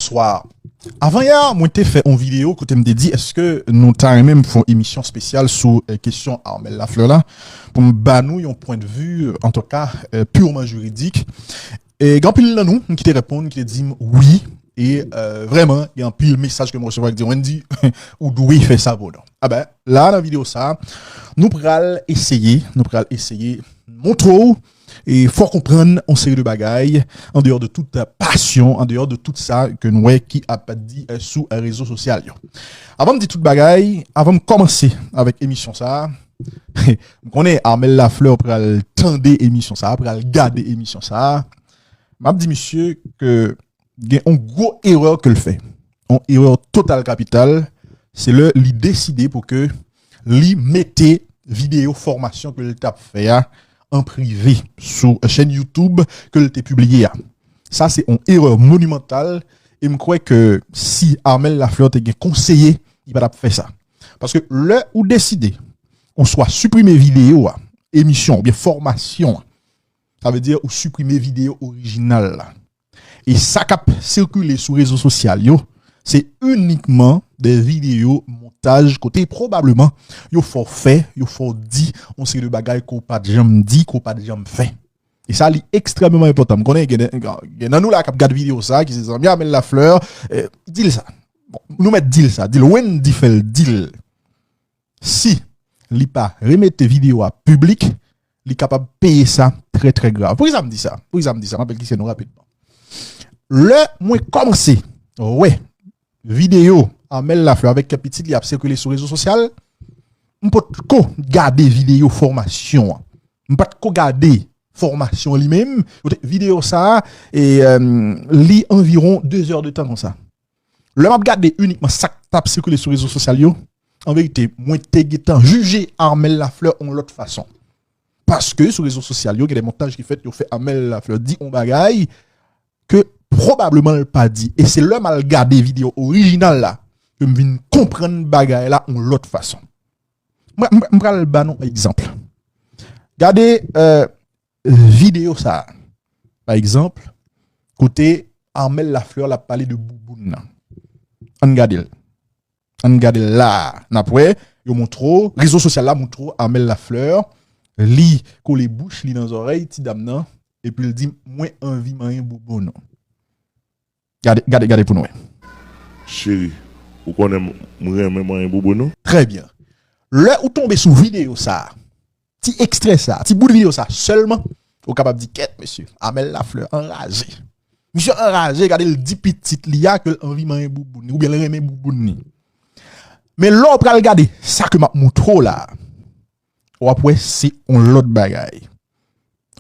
Bonsoir. Avant hier, moi t'ai fait une vidéo que tu me dit est-ce que nous t'as même fait une émission spéciale sur question Armel Lafleur là pour me banou un point de vue en tout cas purement juridique et grand pile là nous qui te répondre qui te dit oui et vraiment il y a un pile message que moi recevoir qui dit Wendy ou doit faire ça bon. Ah ben là dans la vidéo ça nous pral essayer montrer. Et faut comprendre on série de bagailles en dehors de toute passion, en dehors de tout ça que nous qui a pas dit sous les réseaux sociaux. Avant de dire toute bagaille, avant de commencer avec émission ça, on est Armel Lafleur pour aller tendre émission ça, pour aller garder émission ça. M'a dit monsieur que il y a une grosse erreur que le fait. Une erreur totale capitale, c'est le lui décider pour que lui mette vidéo formation que le tape fait en privé sur chaîne YouTube que le t'ai publié. Ça c'est une erreur monumentale et me crois que si Armel Lafleur t'a conseillé, il va pas faire ça. Parce que le ou décider on soit supprimer vidéo, émission ou bien formation, ça veut dire ou supprimer vidéo originale. Et ça cap circuler sur les réseaux sociaux, c'est uniquement des vidéos montage côté probablement yo forfait yo faut dit on sait de bagaille qu'on pas de jamais dit qu'on pas de jamais fait et ça est extrêmement important connaît dans nous là cap garde vidéo ça qui c'est bien Armel Lafleur dit ça bon, nous mettre dit ça dit when dit fait deal si li pas remettre vidéo à public li capable payer ça très très grave pour ça me dit ça m'appelle qui c'est nous rapidement le moi commencer ouais vidéo Armel Lafleur avec petit qui a circulé sur les réseaux sociaux, on peut garder vidéo formation. On peut garder formation lui-même, vidéo ça et lit environ 2 heures de temps comme ça. Le m'a garder uniquement ça tape circuler sur les réseaux sociaux. En vérité, moi t'ai juger Armel Lafleur en l'autre façon. Parce que sur les réseaux sociaux, il y a des montages qui fait Armel Lafleur dit on bagaille que probablement le pas dit et c'est le mal garder vidéo originale là que me vinn comprendre bagaille là en l'autre façon. M'pral ba non exemple. Regardez vidéo ça. Par exemple, côté Armel Lafleur l'a parlé de Bouboune. On regarde là, n'après yo montre réseau social là montre Armel Lafleur li coller bouche li dans oreille ti dame nan et puis il dit moi envie manger Bouboune. Regardez pour nous. Chérie, vous connaissez vraiment un boubou. Très bien. Là où tomber sous vidéo ça, petit extrait ça, petit bout de vidéo ça, seulement, vous capable de dire, quête, monsieur, Armel Lafleur, enragé. Monsieur enragé, regardez le dit petit lia que l'envie manger boubouni, ou bien le remet boubouni. Mais là, on peut regarder ça que m'a montré là. Ou après, c'est on l'autre bagaille.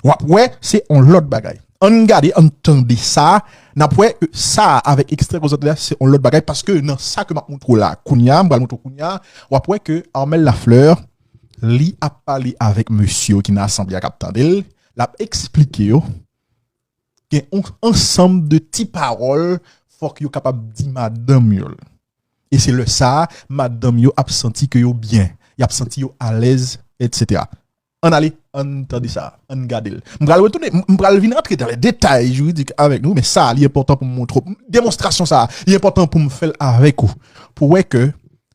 Ou après, c'est on l'autre bagaille. On regarde, entendez ça, n'après ça avec extrait aux autres là, c'est on l'autre bagaille parce que non ça que m'a montré là, Kounia, ou après que Armel Lafleur li a parlé avec monsieur qui n'a assemblé à Capitandel, l'a expliqué qu'il y a un ensemble de petites paroles faut que yo capable dire madame yo. Et c'est le ça madame yo a senti que yo bien, y a senti yo à l'aise etc. On allait entendre ça, on regarde. M'pral retourner, m'pral venir entrer dans les détails juridiques avec nous, mais ça, il est important pour me montrer, démonstration ça, il est important pour me faire avec vous. Pour voir que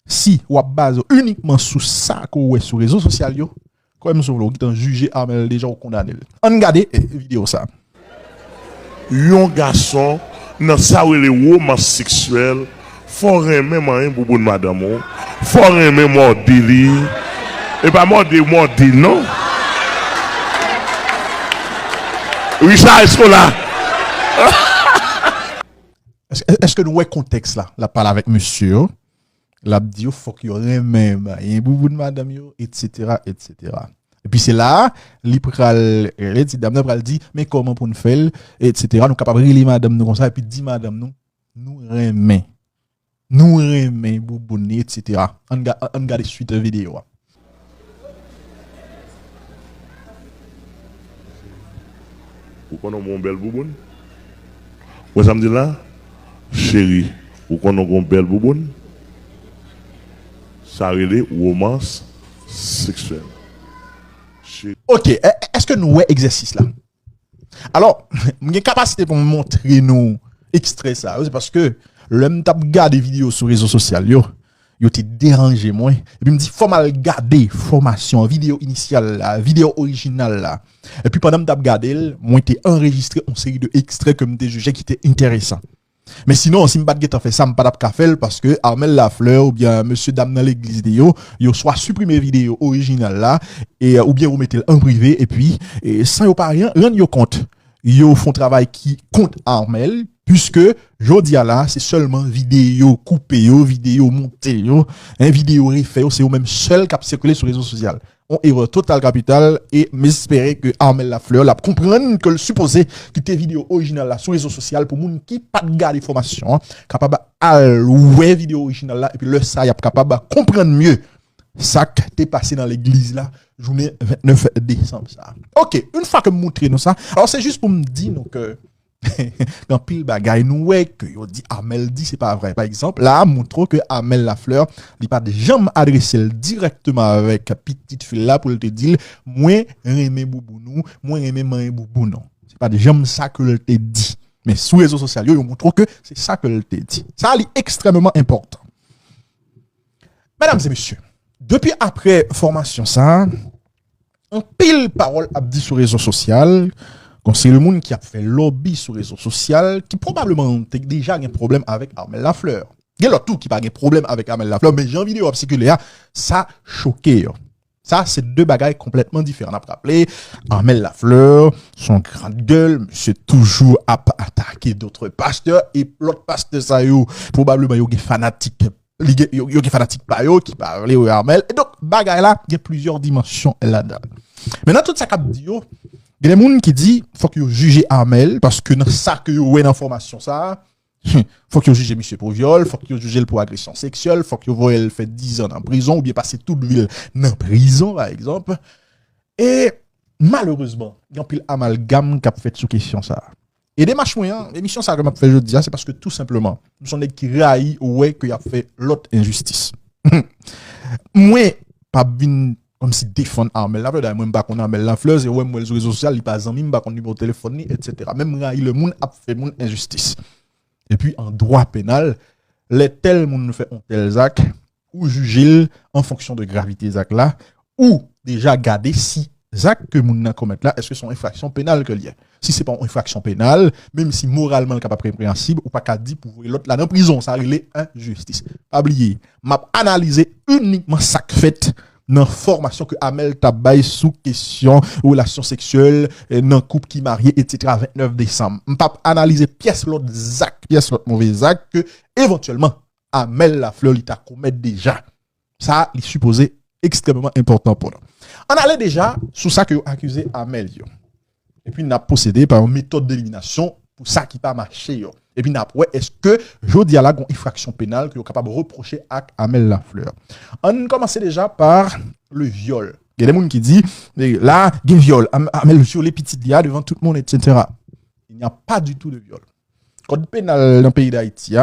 si ou à base uniquement sous ça qu'on est sur les réseaux sociaux, quand même sur le qui jugé Armel déjà ou condamné. On regarde vidéo ça. Un garçon dans ça où les romances sexuelles, faut aimer un boubou de madame, faut aimer mon délire. Et pas moi de non. Richard, est-ce qu'on là? Est-ce que nous voyons contexte là? La parle avec monsieur, la dit faut qu'il y ait même un boubou de madame etc. Et puis c'est là, l'ipral dit dame pral dit mais comment pour nous faire etc. Nous capable relire madame nous comme ça et puis dit madame nous remet boubou etc. On regarde suite vidéo. Vous connaissez mon bel bouboune? Vous ça me dit là? Chérie, vous connaissez mon bel bouboune? Ça relève romance sexuelle. Ok, est-ce que nous avons exercice là? Alors, j'ai capacité pour me montrer nous extrait ça, c'est parce que l'homme tape garder vidéos sur les réseaux sociaux, yo te dérangé moi. Et puis me dit, faut mal garder formation, vidéo initiale là, vidéo originale là. Et puis pendant que tape garder, moi t'ai enregistré une série de extraits que m'était jugé qui était intéressant. Mais sinon, si m'pas fait ça, m'pas pas faire parce que Armel Lafleur ou bien monsieur dame dans l'église de yo soit supprimer vidéo originale là et ou bien vous mettez en privé et puis sans yo pas rien yo compte. Yo font travail qui compte Armel puisque jodi a là c'est seulement vidéo coupé vidéo montée vidéo refait c'est eux même seul qui a circulé sur les réseaux sociaux. On erreur totale capitale et m'espérer que Armel Lafleur la comprendre que le supposé que tes vidéos originales là sur les réseaux sociaux pour moun qui pas de garder information capable à ouais vidéo originale là et puis le ça y a capable comprendre mieux ça qui t'est passé dans l'église là journée 29 décembre ça. OK, une fois que me montrer nous ça, alors c'est juste pour me dire donc dans pile bagaille nous ouais que yo dit Armel dit c'est pas vrai. Par exemple, là montre que Armel Lafleur il pas de jamais adressé directement avec petite fille là pour te dire moi aimer boubounou, moi aimer manger boubou non. C'est pas de jamais ça que le te dit. Mais sur les réseaux sociaux, yo montre que c'est ça que le te dit. Ça est extrêmement important. Mesdames et messieurs, depuis après formation ça, on pile parole a dit sur les réseaux sociaux. C'est le monde qui a fait lobby sur les réseaux sociaux, qui probablement a déjà un problème avec Armel Lafleur. Il y a l'autre tout qui n'a pas de problème avec Armel Lafleur, mais j'ai envie de dire circuler, ça choqué. Ça, c'est deux bagailles complètement différentes. On a rappelé, Armel Lafleur, son grande gueule, monsieur toujours à attaquer d'autres pasteurs, et l'autre pasteur, ça, probablement, il y a des fanatiques. Il y a des fanatiques qui parlent au Armel. Et donc, bagaille là, il y a plusieurs dimensions là-dedans. Maintenant, tout ça qu'a dit, il y a des gens qui disent faut que vous jugez Armel parce que dans ça que vous avez d'information ça faut que vous jugez monsieur pour viol, faut que vous jugez pour agression sexuelle, faut que vous voyez fait 10 ans en prison ou bien passer toute ville dans prison par exemple. Et malheureusement, il y a un pile amalgame qui a fait sur question ça. Et des matchs moyens, l'émission ça que m'a fait jeudi c'est parce que tout simplement, nous sommes des qui raillent ouais que y a fait l'autre injustice. Moi pas vinn comme si défendre Armel Lafleur, moi pas qu'on Armel Lafleur et ouais moi les réseaux sociaux il pas amis pas qu'on numéro téléphone etc. Même le monde a fait mon injustice. Et puis en droit pénal, les tel monde fait un tel acte ou juger en fonction de gravité des actes là ou déjà garder si actes que moun nan commettre là est-ce que sont infraction pénale que lié. Si c'est pas une infraction pénale, même si moralement capable répréhensible ou pas qu'à dire pour l'autre là dans prison ça relève injustice. Pas oublier, m'a analyser uniquement ça que fait dans formation que Armel Tabay sous question relation sexuelle dans couple qui marié etc. 29 décembre. M'pas analyser pièce l'autre mauvais acte que éventuellement Armel Lafleur il t'a commettre déjà. Ça il supposé extrêmement important pour nous. On allait déjà sous ça que accusé Armel yo. Et puis n'a procédé par une méthode d'élimination pour ça qui pas marché yo. Et puis après est-ce que jodi a la gon infraction pénale que est capable de reprocher à Armel Lafleur. On commençait déjà par le viol. Il y a des gens qui disent là il viol Armel violé petite dia devant tout le monde etc. Il n'y a pas du tout de viol. Code pénal dans le pays d'Haïti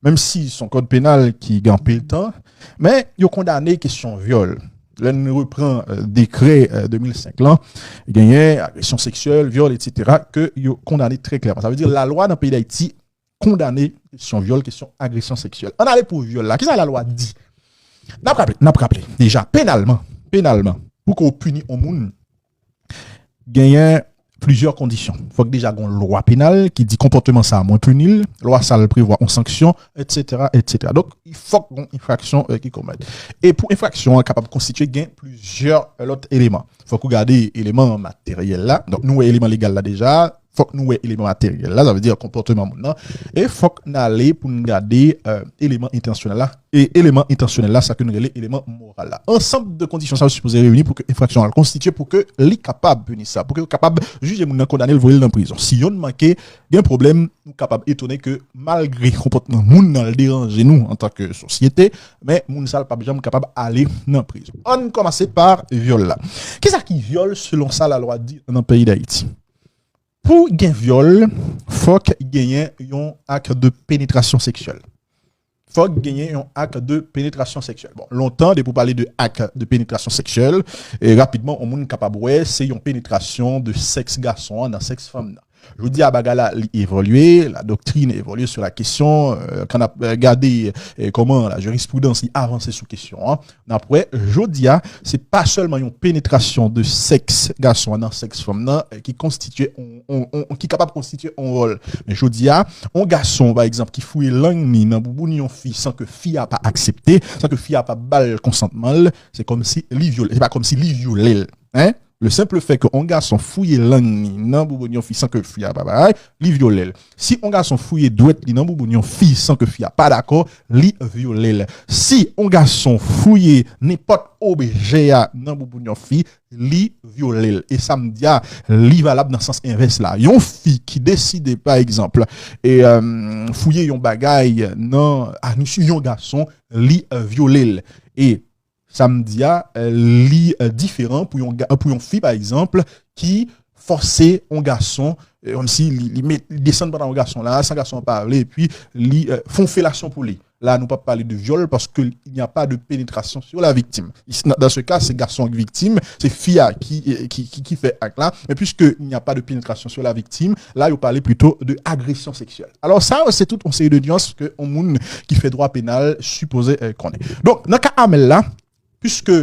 même si son code pénal qui gagne le temps mais il condamné question viol. L'on reprend décret 2005 là, il y a agression sexuelle, viol, etc. que il condamné très clairement. Ça veut dire la loi dans le pays d'Haïti condamné question viol, question agression sexuelle. On allait pour viol là. Qu'est-ce que la loi dit? N'a pas rappelé. Déjà pénalement, pour qu'on punisse au monde, gagne plusieurs conditions. Il faut que déjà une loi pénale qui dit comportement ça moins punir, loi ça le prévoit en sanction, etc., etc. Donc il faut qu'on infraction qui commettent. Et pour infraction capable de constituer gain plusieurs autres éléments. Il faut qu'on garde éléments matériels là. Donc nous éléments légal là déjà. Faut que nous ayons élément matériel là, ça veut dire comportement maintenant. Et faut que nous aller pour nous garder élément intentionnel là. Et élément intentionnel là, ça que nous relève élément moral là. Ensemble de conditions ça supposé réunir pour que l'infraction soit constituée pour que les capable de punir ça, pour que capable juger moun condamner le voler dans prison. Si on manqué, il y a un problème, nous capable étonner que malgré comportement moun dans le déranger nous en tant que société, mais moun ça pas jamais capable aller dans prison. On commence par viol là. Qu'est-ce qui viole selon ça la loi dit dans le pays d'Haïti? Pour gagner viol, faut gagner un acte de pénétration sexuelle. Faut gagner un acte de pénétration sexuelle. Bon, longtemps, pour parler de acte de pénétration sexuelle, et rapidement, on est capable, c'est une pénétration de sexe garçon dans sexe femme. Je dis à Bagala évoluer, la doctrine évolue sur la question, quand on a regardé comment la jurisprudence y avance sur question. Hein. Après, je dis c'est pas seulement une pénétration de sexe garçon dans sexe femme qui constitue qui est capable de constituer un rôle. Mais je dis un garçon par exemple qui fouille langue ni dans boubouni une fille sans que fille a pas accepté, sans que fille a pas balle consentement, c'est comme si li viole, c'est pas comme si li violait, hein? Le simple fait que un garçon fouille langue nan boubonion fille sans que fille a pas li violel. Si un garçon fouille douette nan boubonion fille sans que fille a pas d'accord, li violel. Si un garçon fouille n'importe objet nan boubonion fille, li violel. Et ça me dit li valable dans le sens inverse là. Yon fille qui décide par exemple et fouiller yon bagay nan yon garçon, li violel. Et samedi li différent pour une fille par exemple qui forçait un garçon comme si il descend pendant un garçon là sans garçon parler et puis font fellation pour lui. Là nous pas parler de viol parce que il n'y a pas de pénétration sur la victime. Dans ce cas c'est garçon victime, c'est fille qui fait acte là, mais puisque il n'y a pas de pénétration sur la victime, là il parler plutôt de agression sexuelle. Alors ça c'est tout un série de nuances que on monde qui fait droit pénal supposé connaît. Donc dans cas Amel là puisque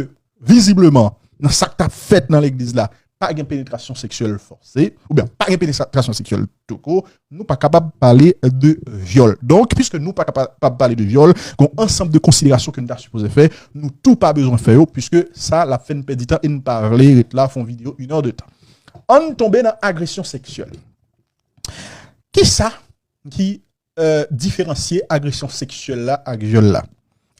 visiblement dans ça que tu as fait dans l'église là pas de pénétration sexuelle forcée ou bien pas de pénétration sexuelle tout court, nous pas capable de parler de viol. Donc puisque nous pas capable de parler de viol, un ensemble de considérations que nous avons supposé faire, nous tout pas besoin de faire puisque ça la fin de perdre du temps et nous parler là font vidéo 1 heure de temps. On tombe dans agression sexuelle. Qui ça qui différencie agression sexuelle là avec viol là?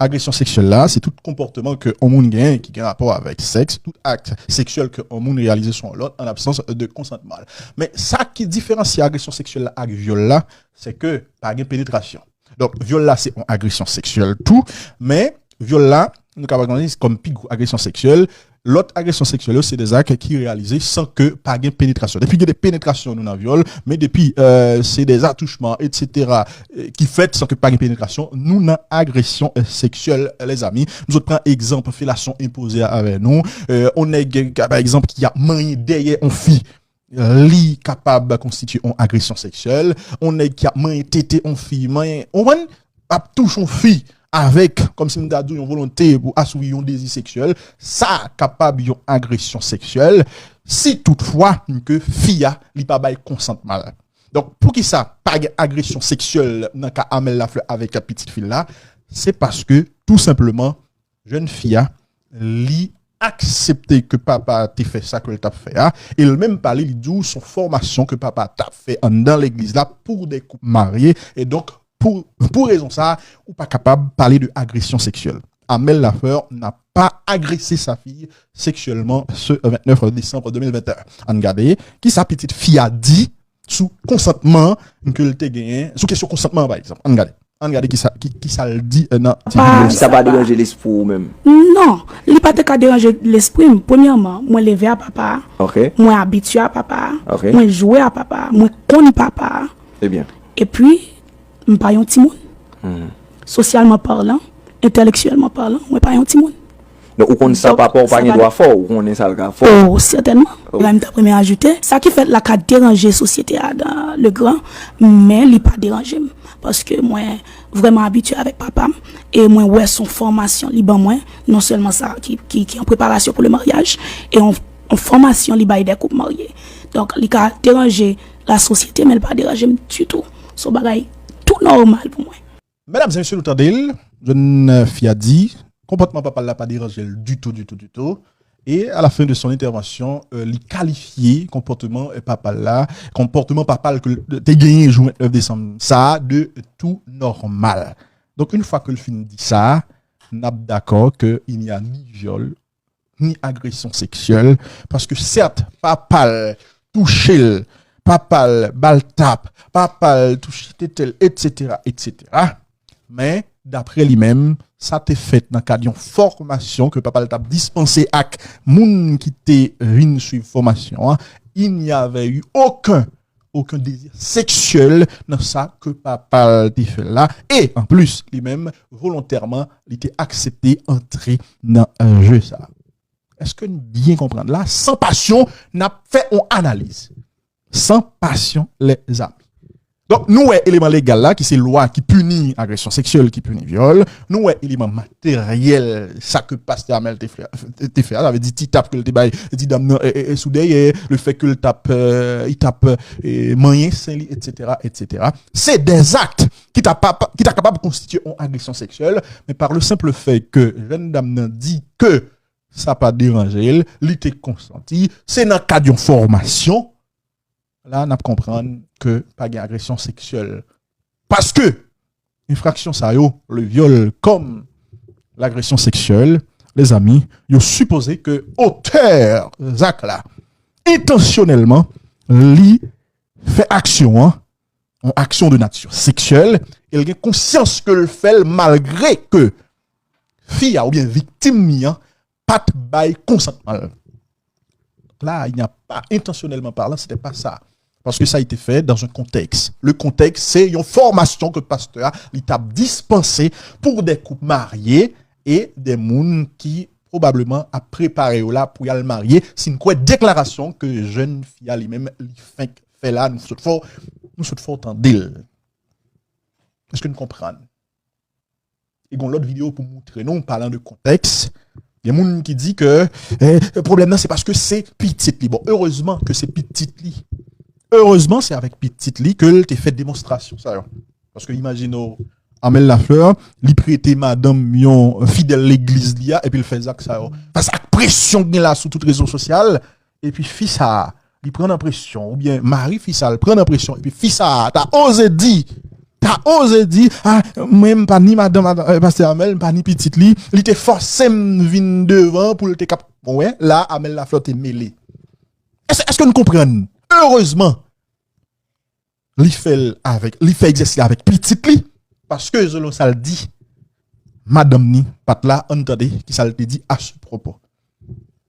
Agression sexuelle là, c'est tout comportement que on moun gagne qui a rapport avec sexe, tout acte sexuel que on moun réaliser sur l'autre en absence de consentement. Mais ça qui différencie agression sexuelle là avec viol là, c'est que pas de pénétration. Donc viol là c'est une agression sexuelle tout, mais viol là nous capable comme pigou agression sexuelle. L'autre agression sexuelle, c'est des actes qui réalisés sans que pas de pénétration. Depuis qu'il y a des pénétrations, nous n'avons viol, mais depuis, c'est des attouchements, etc., qui fait sans que pas de pénétration, nous n'avons agression sexuelle, les amis. Nous autres prenons exemple, fellation imposée avec nous. On est, par exemple, qui a manié derrière une fille. Li capable de constituer une agression sexuelle. On est qui a manié tété une fille, on a touché une fille. Avec, comme si nous avons une volonté pour assouvir un désir sexuel, ça capable d'une agression sexuelle, si toutefois que fia li pas bail consentement. Donc, pour qui ça, pas d'agression sexuelle dans le cas Amel Lafleur avec la petite fille là, c'est parce que, tout simplement, jeune fille li accepter que papa t'a fait ça que t'a fait, et le même parler, il dit son formation que papa t'a fait dans l'église là pour des couples mariés, et donc, pour raison ça, ou pas capable de parler de agression sexuelle. Amel Lafleur n'a pas agressé sa fille sexuellement ce 29 décembre 2021. On regarde qui sa petite fille a dit sous consentement que elle t'a gagné, sous question consentement par exemple. On regarde qui ça le dit non. Ça va déranger l'esprit même. Non, il pas te déranger l'esprit. Premièrement, moi lever à papa. OK. Moi habitué à papa. OK. Moi jouer à papa, moi connais papa. C'est bien. Et puis je pas un petit monde. Socialement parlant, intellectuellement parlant, je pas un petit monde. Donc, ou qu'on ça pas pour pas un droit fort, ou qu'on est ça le gars fort. Oh, certainement. Là, je vais ajouter. Ça qui fait la déranger la société dans le grand, mais il pas déranger. Parce que moi, vraiment habitué avec papa, et moi, ouais, son formation, liban moi, non seulement ça, qui en préparation pour le mariage, et en formation, il des couples mariés. Donc, il a dérangé la société, mais il pas dérangé du tout. So, bagaille, tout normal pour moi. Mesdames et messieurs, nous tendez, jeune fille a dit, comportement papa l'a pas dérangé du tout. Et à la fin de son intervention, il qualifié comportement papa que t'es gagné le jour 29 décembre, ça de tout normal. Donc une fois que le film dit ça, on est d'accord qu'il n'y a ni viol, ni agression sexuelle, parce que certes, papa touché, papa bal tape, papa touché tel, etc., mais d'après lui-même, ça t'est fait dans le cadre d'une formation que papa t'a dispensé à moun qui t'est venu suivre formation. Il n'y avait eu aucun désir sexuel dans ça que papa t'a fait là. Et en plus, lui-même, volontairement, il était accepté entrer dans un jeu ça. Est-ce que nous bien comprendre là, sans passion, n'a fait une analyse. sans passion, les amis. Donc, nous, ouais, élément légal là, qui c'est loi qui punit agression sexuelle, qui punit viol. Nous, ouais, élément matériel, ça que pasteur Amel te fait, ça veut dire, il tape que le débat, il dit, dame, soudain, le fait que il tape, moyen, Saint-Lit, etc., etc. C'est des actes qui t'a capable de constituer une agression sexuelle, mais par le simple fait que jeune dame dit que ça pas dérangé, il était consenti, c'est dans le cas d'une formation. Là, on a comprendre que pas d'agression sexuelle. Parce que, infraction ça yo, le viol comme l'agression sexuelle, les amis, yo supposé que auteur Zach là, intentionnellement, li fait action, en action de nature sexuelle, il a conscience que le fait malgré que fille ou bien victime pas de bail consentement. Là, il n'y a pas intentionnellement parlant, c'était pas ça. Parce que ça a été fait dans un contexte. Le contexte, c'est une formation que le pasteur a dispensé pour des couples mariés et des gens qui probablement a préparé là pour y aller marier. C'est une déclaration que jeune fille lui-même fait là. Nous sommes fort en deal. Est-ce que nous comprenons? Et dans l'autre vidéo pour montrer, nous parlant de contexte. Il y a des gens qui disent que le problème, c'est parce que c'est petit li. Bon, heureusement que c'est petit li. Heureusement, c'est avec petite li que tu fait démonstration. Ça, parce que imaginez, Amel Lafleur, lui prêter madame yon fidèle l'église li et puis il fait ça. Parce que pression qu'il là sur toutes les réseaux sociaux, et puis fils ça, il prend pression, ou bien Marie fils ça, il prend pression, et puis fils ça, t'as osé dire, ah, même pas ni madame, pasteur Amel, pas ni petite li, il te forcé venir devant pour le te cap. Ouais, là, Amel Lafleur t'est mêlé. Est-ce que nous comprenons? Heureusement, il fait exercice avec petite li, parce que je ça le dit, madame ni, pas là, entendez, qui ça le dit à ce propos.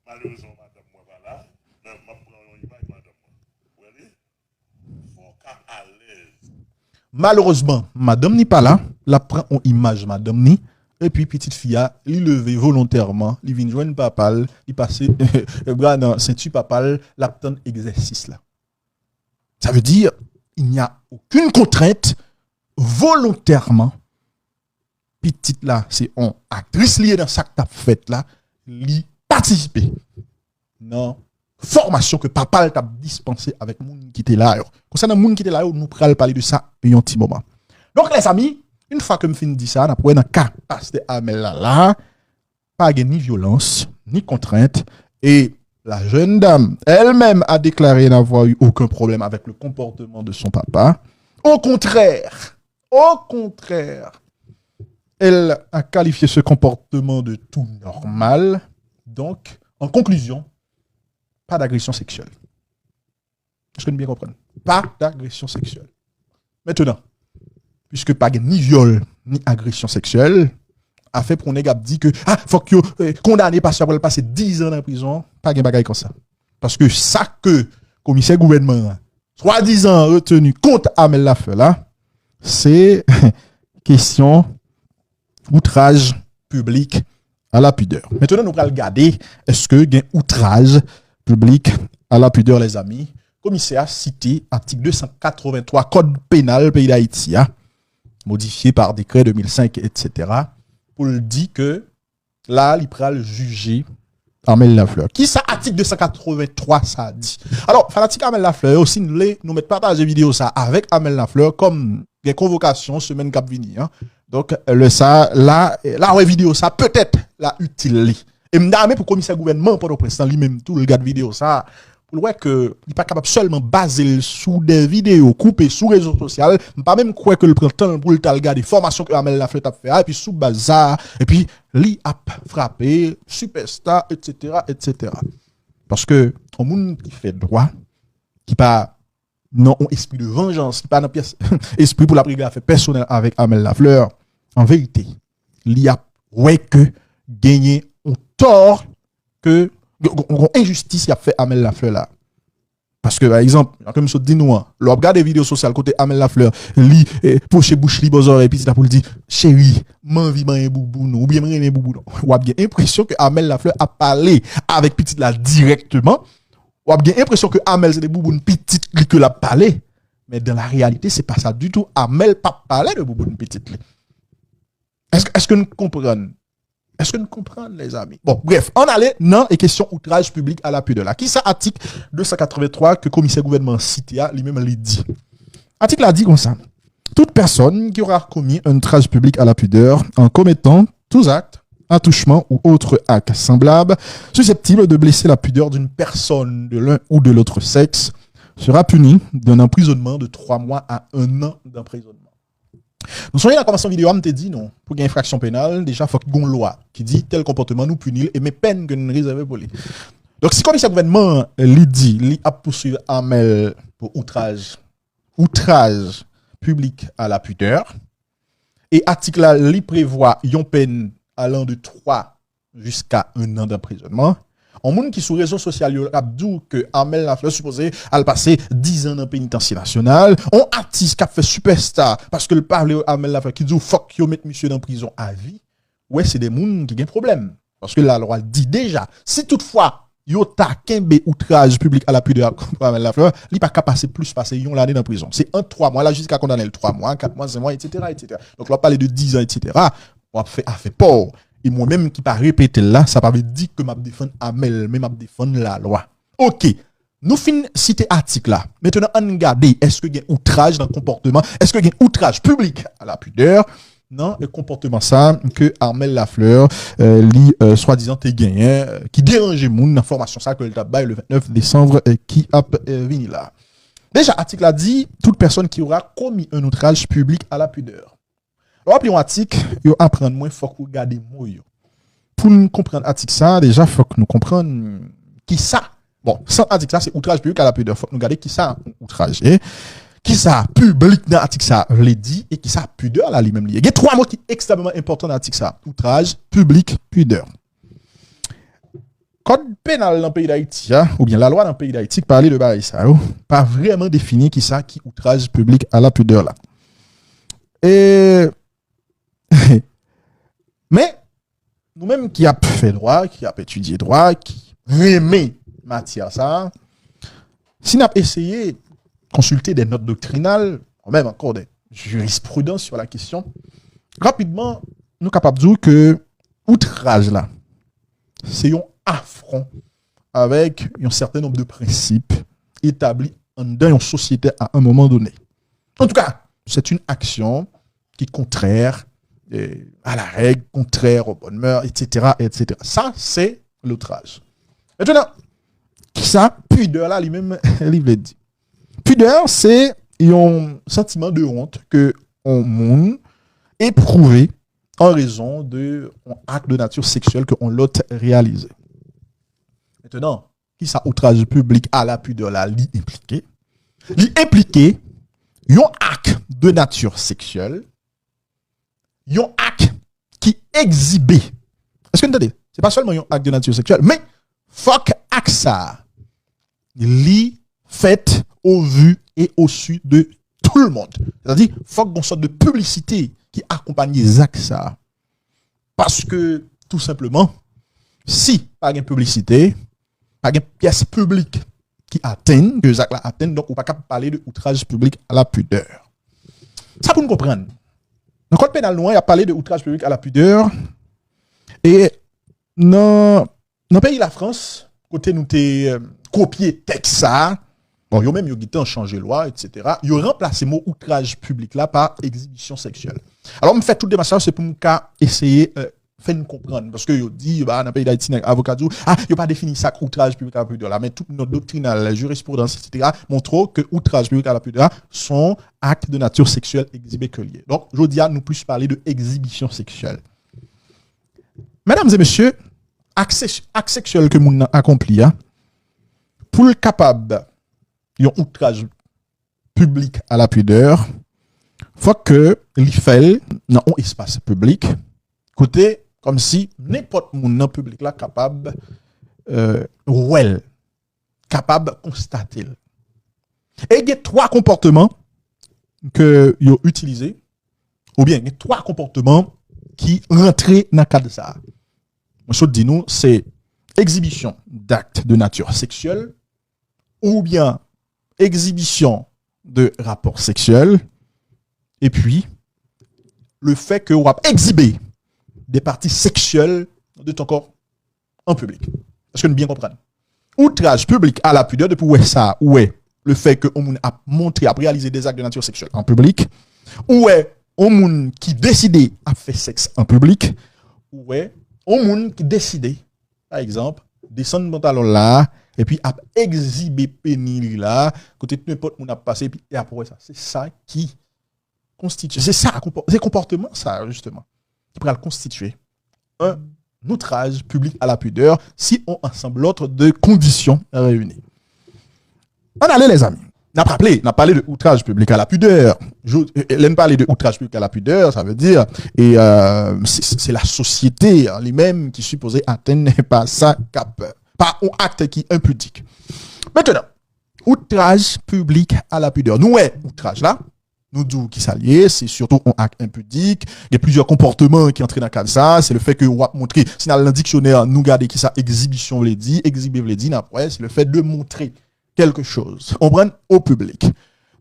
Malheureusement, madame, moi, voilà, je prends une image, madame, moi. Faut qu'à l'aise. Malheureusement, madame ni pas là, la prend une image, madame ni, et puis petite fille, il levé volontairement, il vient joindre papa, il passe, bras dans ceinture papa, l'aptend exercice là. Ça veut dire, il n'y a aucune contrainte volontairement. Petite là, c'est une actrice liée dans ça que tu as fait là, li participer. Non, formation que papa t'a dispensé avec moun qui était là. Concernant moun qui était là, nous pral parler de ça un petit moment. Donc les amis, une fois que me fin dit ça, après dans cas pasteur Amel là, pas ni violence, ni contrainte et la jeune dame elle-même a déclaré n'avoir eu aucun problème avec le comportement de son papa. Au contraire, elle a qualifié ce comportement de tout normal. Donc, en conclusion, pas d'agression sexuelle. Est-ce que nous bien comprenons? Pas d'agression sexuelle. Maintenant, puisque pas ni viol ni agression sexuelle, a fait pour nèg dit que faut que condamné parce qu'il passer 10 ans en prison, pas de bagaille comme ça. Parce que ça que commissaire gouvernement soi-disant retenu contre Amel Lafleur là, c'est question outrage public à la pudeur. Maintenant nous allons regarder est-ce que il y a outrage public à la pudeur les amis. Commissaire a cité article 283 code pénal pays d'Haïti modifié par décret 2005 etc. pour le dire que là, il pral juger Amel Lafleur. Qui ça, article 283, ça dit? Alors, fanatique Amel Lafleur, aussi, nous mettons partager vidéo ça avec Amel Lafleur comme des convocations semaine cap vini. Donc, la vidéo ça, peut-être, la utile. Et m'dame pour commissaire gouvernement, pour le président, lui-même, tout le gars de vidéo ça, pour le voir que, il n'est pas capable seulement baser sous des vidéos coupées sous réseaux sociaux, pas même quoi que le prend temps pour le regarder des formations que Amel Lafleur a fait, et puis sous bazar, et puis, li a frappé, superstar, etc., etc. Parce que, un monde qui fait droit, qui pas, non, un esprit de vengeance, qui pas un esprit pour la brigade fait personnel avec Amel Lafleur, en vérité, li a, ouais que, gagné un tort que, injustice qui a fait Amel Lafleur là. Parce que, par exemple, comme je dis nous, le regarde des vidéos sociales côté Amel Lafleur, li, poche bouche li bozor, et puis c'est pour le dire, chérie, m'envie man boubou non, ou bien m'en boubou non. Ou a bien l'impression que Amel Lafleur a parlé avec petite là directement, Ou a bien l'impression que Amel c'est des bouboune petite li que l'a parlé, mais dans la réalité c'est pas ça du tout. Amel pas parler de bouboune petite li. Est-ce que nous comprenons? Est-ce que nous comprenons, les amis? Bon, bref, on allait dans les questions outrage public à la pudeur. Là, qui ça article 283 que le commissaire gouvernement cité lui-même l'a dit. Article a dit comme ça. Toute personne qui aura commis un outrage public à la pudeur en commettant tous actes, attouchements ou autres actes semblables susceptibles de blesser la pudeur d'une personne de l'un ou de l'autre sexe sera puni d'un emprisonnement de 3 mois à 1 an d'emprisonnement. Nous sommes dans la commencement vidéo, on te dit non, pour une infraction pénale, déjà, il faut qu'il y ait une loi qui dit tel comportement nous punit et mes peines que nous réservons pour lui. Donc, si comme ce gouvernement lui dit, lui a poursuivi Amel pour outrage public à la pudeur, et article là, lui prévoit une peine allant de 3 jusqu'à 1 an d'emprisonnement. En monde qui sur réseaux sociaux a dit que Amel Lafleur supposé al passer 10 ans dans pénitencier national, on artiste qui a fait superstar parce que le parle Amel Lafleur qui dit fuck yo mettre monsieur dans prison à vie. Ouais, c'est des monde qui ont problème parce que la loi dit déjà si toutefois yo ta kembe outrage public à la pudeur contre Amel Lafleur, il pas capable passer yon l'année dans prison. C'est 3 mois là jusqu'à condamner le 3 mois, 4 mois, 5 mois etc. Donc on va parler de 10 ans etc. On a fait peur. Et moi-même qui pas répéter là, ça pas veut dire que m'a défendre Amel, mais m'a défendre la loi. OK. Nous fin citer article là. Maintenant on regarde est-ce que il y a outrage dans le comportement, est-ce que il y a outrage public à la pudeur? Non, le comportement ça que Amel Lafleur soi-disant te gagné qui dérangeait moun dans formation ça que le tabac le 29 décembre qui a venu là. Déjà article a dit toute personne qui aura commis un outrage public à la pudeur. Alors, puis, un article, yo apprendre moins, faut que vous regardez moi. Pour nous comprendre l'article ça, déjà, faut que nous comprenions qui ça. Bon, sans article ça, c'est outrage public à la pudeur. Faut que nous regarder qui ça, outrage. Qui ça, public dans l'article ça, l'a dit, et qui ça, pudeur, là, lui-même lié. Il y a 3 mots qui sont extrêmement importants dans l'article ça. Outrage, public, pudeur. Code pénal dans le pays d'Haïti, ou bien la loi dans le pays d'Haïti, parler de bail ça, pas vraiment défini qui ça, qui outrage public à la pudeur, là. Et, mais, nous-mêmes qui avons fait droit, qui avons étudié droit, qui aimons matière ça, si nous avons essayé de consulter des notes doctrinales, ou même encore des jurisprudences sur la question, rapidement, nous sommes capables de dire que outrage là, c'est un affront avec un certain nombre de principes établis dans une société à un moment donné. En tout cas, c'est une action qui est contraire à la règle, contraire aux bonnes mœurs, etc., etc. Ça, c'est l'outrage. Maintenant, qui ça? Pudeur, là, lui-même, le livre dit. Pudeur, c'est un sentiment de honte que on monde éprouvé en raison d'un acte de nature sexuelle que on l'a réalisé. Maintenant, qui ça? Outrage public à la pudeur, là, l'impliqué. L'impliqué, un acte de nature sexuelle, un acte qui exhibait. Est-ce que vous entendez? C'est pas seulement un acte de nature sexuelle, mais fuck acte ça. Li fait au vu et au su de tout le monde. C'est-à-dire, fuck une sorte de publicité qui accompagne les actes ça. Parce que, tout simplement, si pas une publicité, pas une pièce publique qui atteint, que les actes là atteignent, donc on pas capable parler de outrage public à la pudeur. Ça pour nous comprendre. Dans le code pénal noir, il a parlé de outrage public à la pudeur. Et dans le pays de la France, côté nous t'es copié texte ça, bon, yo même yo ont changé loi, etc. Yo remplacé le mot outrage public là par exhibition sexuelle. Alors, me fait tout démarche, c'est pour nous essayer faire nous comprendre. Parce que yo dit, bah, dans le pays d'Haïti, avocat dit, yo pas défini ça outrage public à la pudeur là, mais toute notre doctrine, la jurisprudence, etc., montre que outrage public à la pudeur sont actes de nature sexuelle exhibés que liés. Donc, je dis à nous plus parler de exhibition sexuelle. Mesdames et messieurs, acte sexuel que moun accompli, pour le capable, yon outrage public à la pudeur, faut que li fait dans un espace public, côté comme si n'importe moun dans public là capable capable constater. Et il y a 3 comportements que yo utilisé ou bien il y a 3 comportements qui rentrent dans le cadre de ça. Moi je dis nous c'est exhibition d'actes de nature sexuelle, ou bien exhibition de rapports sexuels, et puis le fait que on va exhiber des parties sexuelles de ton corps en public. Est-ce que nous bien comprendre? Outrage public à la pudeur, depuis où est ça, où est le fait que on a montré, a réalisé des actes de nature sexuelle en public, où est on qui décidé à faire sexe en public, où est on qui décidé, par exemple, descendre le pantalon là, et puis à exhiber pénis là, côté de n'importe où on a passé, et après ça, c'est ça qui constitue, c'est ça, c'est comportement ça, justement, qui pourrait le constituer un outrage public à la pudeur si on ensemble l'autre de conditions réunies. On allait les amis. On a parlé de outrage public à la pudeur. L'aime parler de outrage public à la pudeur, ça veut dire et c'est la société elle-même qui supposée atteindre pas ça pas un acte qui est impudique. Maintenant, outrage public à la pudeur. Nous outrage là. Nous disons qui s'allie, c'est surtout un acte impudique. Il y a plusieurs comportements qui entrent dans le cadre de ça. C'est le fait que on va montrer, si dans le dictionnaire, nous regardons qui ça, exhibition veut dire, exhiber veut dire, après, c'est le fait de montrer quelque chose. On prend au public.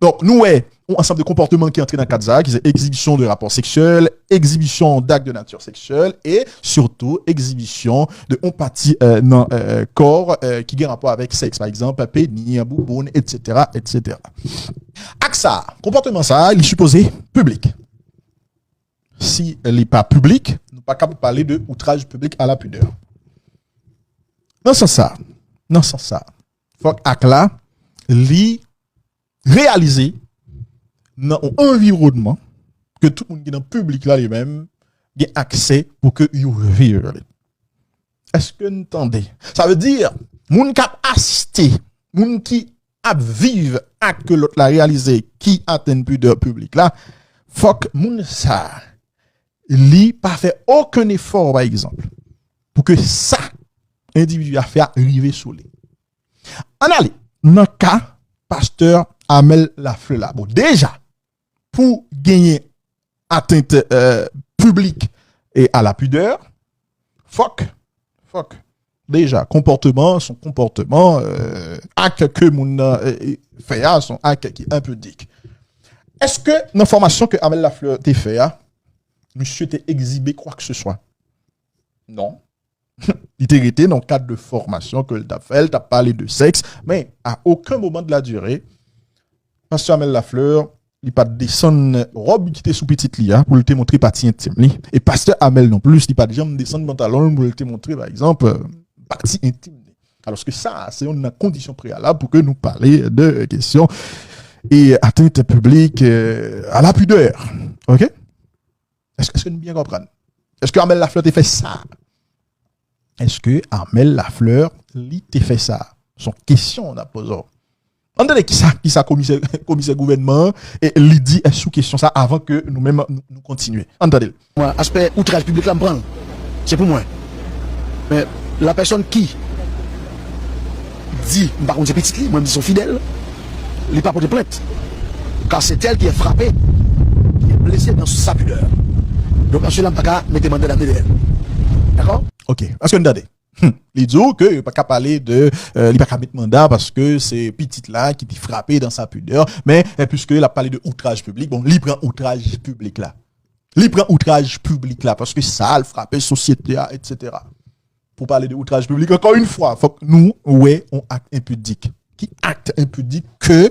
Donc, nous, un ensemble de comportements qui entrent dans le cadre de ça, qui c'est exhibition de rapports sexuels, exhibition d'actes de nature sexuelle et surtout exhibition de empathie dans corps qui a rapport avec sexe, par exemple, pénis, bouboune, etc., etc. Ça, comportement ça, il est supposé public. Si il n'est pas public, nous ne sommes pas capables de parler de outrage public à la pudeur. Dans ce sens, il faut que là, réaliser dans un environnement que tout le monde qui est dans le public là lui-même a accès pour que il vive. Est-ce que vous entendez? Ça veut dire, moun qui assisté, moun qui a vivre acte que l'autre l'a réalisé qui atteint pudeur public là, faut que moun ça li pas fait aucun effort par exemple pour que ça individu a fait arriver sous lui. On allait dans cas pasteur Amel Lafleur là. Bon déjà pour gagner atteinte publique et à la pudeur, faut déjà, son comportement, acte que mon fait, son acte qui est impudique. Est-ce que, dans la formation que Amel Lafleur t'a fait, monsieur t'a exhibé quoi que ce soit? Non. Il était dans le cadre de formation que t'a fait, t'a parlé de sexe, mais à aucun moment de la durée, Pasteur Amel Lafleur, il pas descendre robe qui était sous petite lia pour te montrer partie intime. Et Pasteur Amel non plus, il pas déjà descendre pantalon pour te montrer, par exemple, partie intime. Alors que ça, c'est une condition préalable pour que nous parlions de questions et atteinte publique à la pudeur. OK? Est-ce que nous bien comprenons? Est-ce que Amel Lafleur t'a fait ça? Est-ce que Amel Lafleur t'a fait ça? Son question on a posé. Entendez qui ça commissaire gouvernement et il dit sous question ça avant que nous-mêmes nous continuions. Entendez. Moi, aspect outrage public là me prend. C'est pour moi. Mais la personne qui dit, par contre c'est petit li, moi je suis fidèle, il n'est pas porté plainte. Car c'est elle qui est frappée, qui est blessée dans sa pudeur. Donc cela ne peut pas mettre mandat d'amener d'elle. D'accord? OK. Parce que nous regardez. Il dit que il pas qu'à parler de il pas qu'à mettre mandat parce que c'est petite là qui est frappé dans sa pudeur, mais puisque il a parlé de outrage public, bon, il prend outrage public là. Il prend outrage public là parce que ça a frappé société etc. Pour parler de outrage public encore une fois, faut que nous on acte impudique. Qui acte impudique que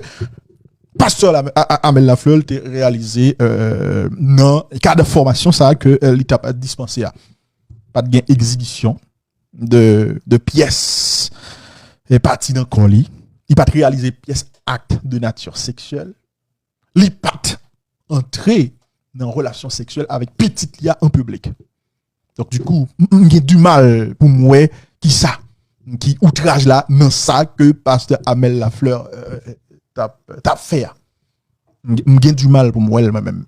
Pasteur Amel Lafleur a réalisé dans le cadre de formation ça que l'État a dispensé à pas de gain exhibition de pièces et parties dans le lit. Il pas réaliser pièces actes de nature sexuelle. Il pas entrer dans une relation sexuelle avec petite lia en public. Donc du coup, il y a du mal pour moi qui outrage là dans ça que Pasteur Amel Lafleur t'a fait. Il y a du mal pour moi elle-même.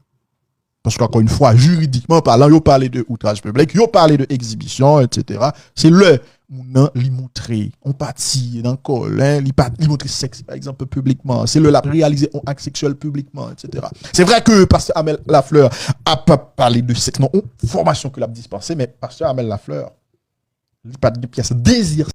Parce qu'encore une fois, juridiquement parlant, il parlé de outrage public, il parlé de exhibition, etc. C'est le moun li montrer empathie dans corps, li montrer sexe par exemple publiquement, c'est le la réaliser un acte sexuel publiquement, etc. C'est vrai que Pasteur Amel Lafleur a pas parlé de sexe, non, une formation que l'a dispensé, mais Pasteur Amel Lafleur, il pas de pièce désir